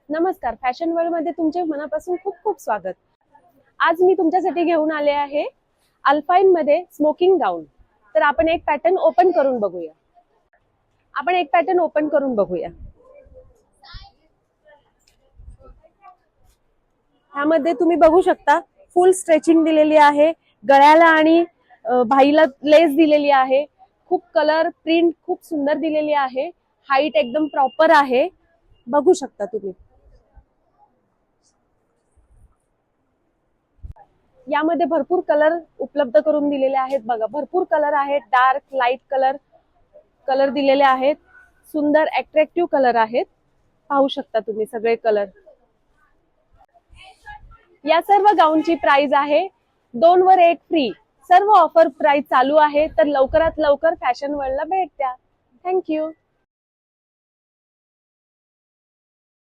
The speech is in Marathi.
नमस्कार, फॅशन वर्ल्ड मध्ये तुमचे मनापासून खूप खूप स्वागत। आज मी तुमच्यासाठी घेऊन आले आहे अल्पाइन मध्ये स्मोकिंग गाऊन। तर आपण एक पॅटर्न ओपन करून बघूया। ह्यामध्ये तुम्ही बघू शकता फुल स्ट्रेचिंग दिलेली आहे, गळ्याला आणि भाईला लेस दिलेली आहे। खूप कलर प्रिंट खूप सुंदर दिलेली आहे। हाईट एकदम प्रॉपर आहे, बघू शकता तुम्ही। यामध्ये भरपूर कलर उपलब्ध करून दिलेले आहेत। बघा, भरपूर कलर आहेत, डार्क लाईट कलर दिलेले आहेत। सुंदर अट्रॅक्टिव्ह कलर आहेत, पाहू शकता तुम्ही सगळे कलर। या सर्व गाऊनची प्राइस आहे 2 वर 1 फ्री। सर्व ऑफर प्राइस चालू आहे, तर लवकरात लवकर फॅशन वर्ल्डला भेट द्या। थँक्यू।